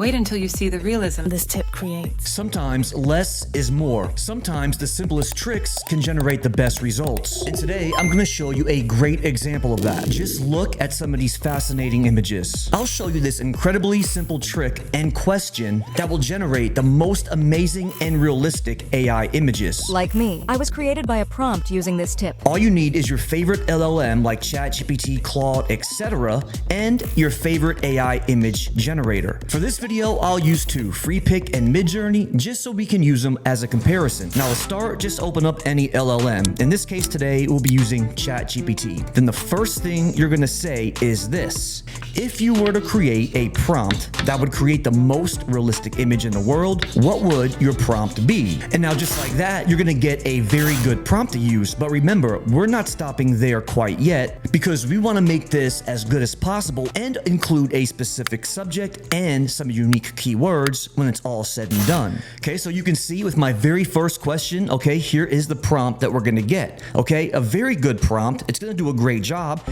Wait until you see the realism this tip creates. Sometimes less is more. Sometimes the simplest tricks can generate the best results. And today, I'm gonna show you a great example of that. Just look at some of these fascinating images. I'll show you this incredibly simple trick and question that will generate the most amazing and realistic AI images. Like me, I was created by a prompt using this tip. All you need is your favorite LLM like ChatGPT, Claude, etc., and your favorite AI image generator. For this video, I'll use two, Freepik and Midjourney, just so we can use them as a comparison. Now to start, just open up any LLM. In this case today, we'll be using ChatGPT. Then the first thing you're gonna say is this: if you were to create a prompt that would create the most realistic image in the world, what would your prompt be? And now just like that, you're gonna get a very good prompt to use. But remember, we're not stopping there quite yet, because we wanna make this as good as possible and include a specific subject and some unique keywords when it's all said and done. Okay, so you can see with my very first question, okay, here is the prompt that we're gonna get. Okay, a very good prompt. It's gonna do a great job.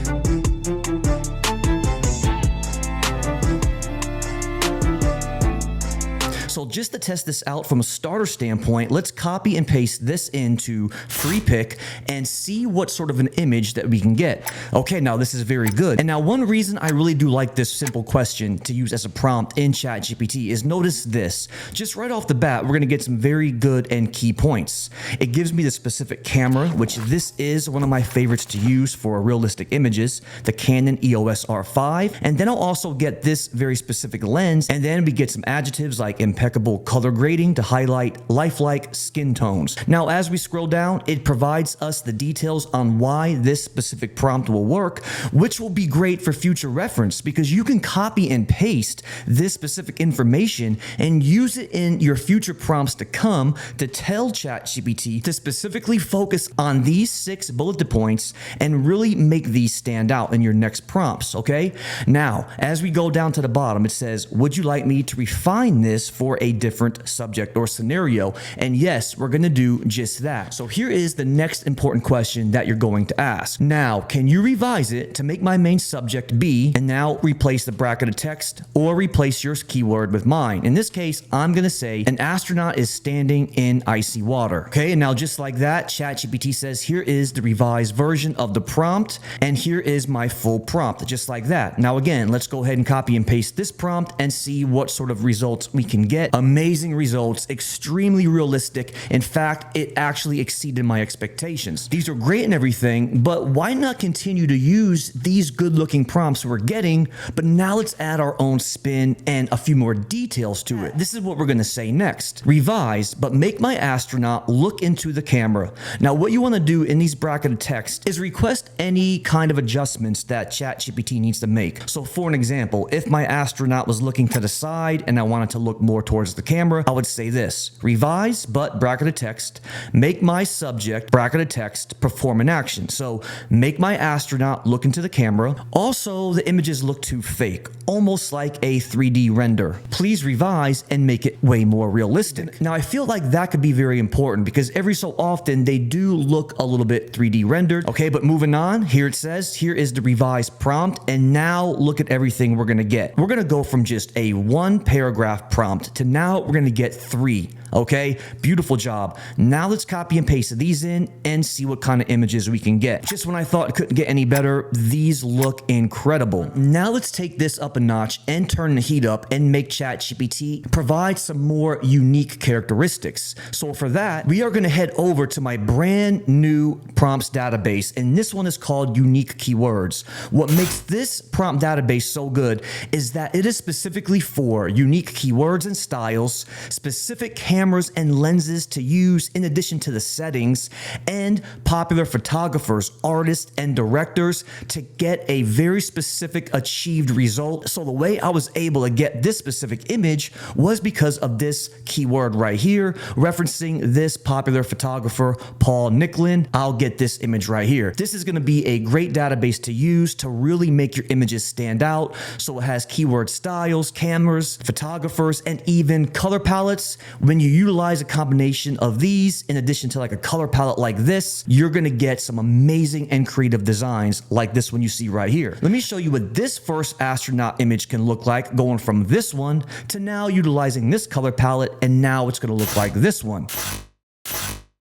So just to test this out from a starter standpoint, let's copy and paste this into Freepik and see what sort of an image that we can get. Okay, now this is very good. And now one reason I really do like this simple question to use as a prompt in ChatGPT is notice this. Just right off the bat, we're gonna get some very good and key points. It gives me the specific camera, which this is one of my favorites to use for realistic images, the Canon EOS R5. And then I'll also get this very specific lens, and then we get some adjectives like impeccable color grading to highlight lifelike skin tones. Now, as we scroll down, it provides us the details on why this specific prompt will work, which will be great for future reference because you can copy and paste this specific information and use it in your future prompts to come to tell ChatGPT to specifically focus on these 6 bullet points and really make these stand out in your next prompts, okay? Now, as we go down to the bottom, it says, would you like me to refine this for a different subject or scenario? And yes, we're gonna do just that. So here is the next important question that you're going to ask. Now, can you revise it to make my main subject be, and now replace the bracket of text or replace your keyword with mine? In this case, I'm gonna say an astronaut is standing in icy water. Okay, and now just like that, ChatGPT says, here is the revised version of the prompt, and here is my full prompt, just like that. Now again, let's go ahead and copy and paste this prompt and see what sort of results we can get. Amazing results, extremely realistic. In fact, it actually exceeded my expectations. These are great and everything, but why not continue to use these good-looking prompts we're getting, but now let's add our own spin and a few more details to it. This is what we're gonna say next. Revise, but make my astronaut look into the camera. Now, what you wanna do in these bracketed text is request any kind of adjustments that ChatGPT needs to make. So for an example, if my astronaut was looking to the side and I wanted to look more towards the camera, I would say this: revise, but bracketed text, make my subject, bracketed text, perform an action. So make my astronaut look into the camera. Also, the images look too fake, almost like a 3D render. Please revise and make it way more realistic. Now, I feel like that could be very important because every so often they do look a little bit 3D rendered. Okay, but moving on, here it says, here is the revised prompt, and now look at everything we're gonna get. We're gonna go from just a 1-paragraph prompt to now we're gonna get 3. Okay, beautiful job. Now let's copy and paste these in and see what kind of images we can get. Just when I thought it couldn't get any better, these look incredible. Now let's take this up a notch and turn the heat up and make ChatGPT provide some more unique characteristics. So for that, we are gonna head over to my brand new prompts database, and this one is called Unique Keywords. What makes this prompt database so good is that it is specifically for unique keywords and styles, specific cameras and lenses to use in addition to the settings, and popular photographers, artists, and directors to get a very specific achieved result. So the way I was able to get this specific image was because of this keyword right here, referencing this popular photographer, Paul Nicklin. I'll get this image right here. This is gonna be a great database to use to really make your images stand out. So it has keyword styles, cameras, photographers, and even color palettes when you you utilize a combination of these in addition to like a color palette like this, you're gonna get some amazing and creative designs like this one you see right here. Let me show you what this first astronaut image can look like, going from this one to now utilizing this color palette, and now it's gonna look like this one.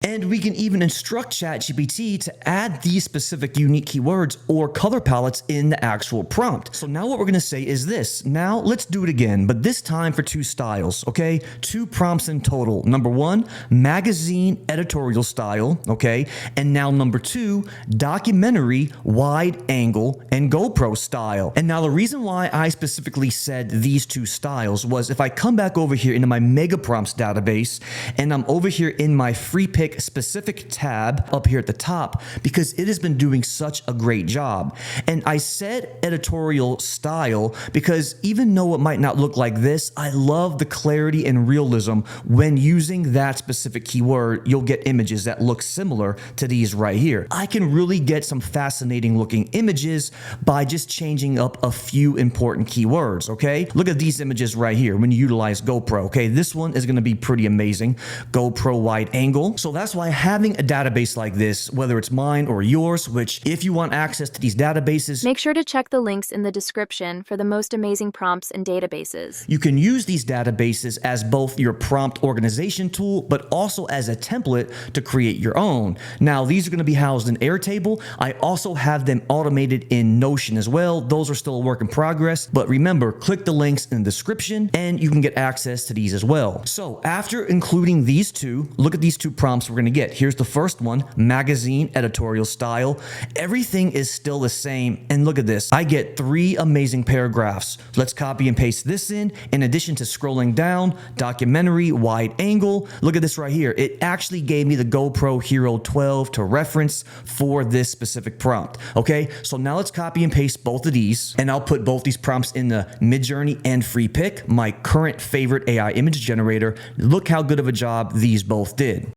And we can even instruct ChatGPT to add these specific unique keywords or color palettes in the actual prompt. So now what we're gonna say is this. Now let's do it again, but this time for 2 styles, okay? 2 prompts in total. Number 1, magazine editorial style, okay? And now number 2, documentary wide angle and GoPro style. And now the reason why I specifically said these 2 styles was if I come back over here into my mega prompts database and I'm over here in my Freepik specific tab up here at the top, because it has been doing such a great job. And I said editorial style because even though it might not look like this, I love the clarity and realism when using that specific keyword. You'll get images that look similar to these right here. I can really get some fascinating looking images by just changing up a few important keywords, okay? Look at these images right here when you utilize GoPro, okay? This one is gonna be pretty amazing. GoPro wide angle. So that's why having a database like this, whether it's mine or yours, which if you want access to these databases, make sure to check the links in the description for the most amazing prompts and databases. You can use these databases as both your prompt organization tool, but also as a template to create your own. Now, these are going to be housed in Airtable. I also have them automated in Notion as well. Those are still a work in progress, but remember, click the links in the description and you can get access to these as well. So after including these 2, look at these 2 prompts we're going to get. Here's the first one, magazine editorial style. Everything is still the same. And look at this. I get 3 amazing paragraphs. Let's copy and paste this in addition to scrolling down, documentary, wide angle. Look at this right here. It actually gave me the GoPro Hero 12 to reference for this specific prompt. Okay, so now let's copy and paste both of these, and I'll put both these prompts in the Midjourney and Freepik, my current favorite AI image generator. Look how good of a job these both did.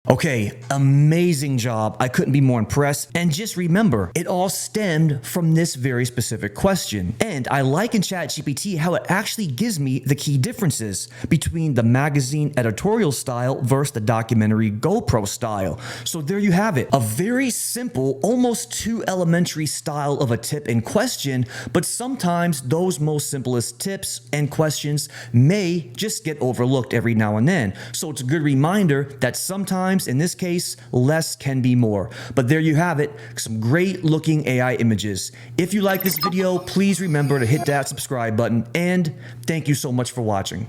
Okay, amazing job. I couldn't be more impressed. And just remember, it all stemmed from this very specific question. And I like in ChatGPT how it actually gives me the key differences between the magazine editorial style versus the documentary GoPro style. So there you have it. A very simple, almost too elementary style of a tip and question, but sometimes those most simplest tips and questions may just get overlooked every now and then. So it's a good reminder that sometimes in this case, less can be more. But there you have it, some great looking AI images. If you like this video, please remember to hit that subscribe button, and thank you so much for watching.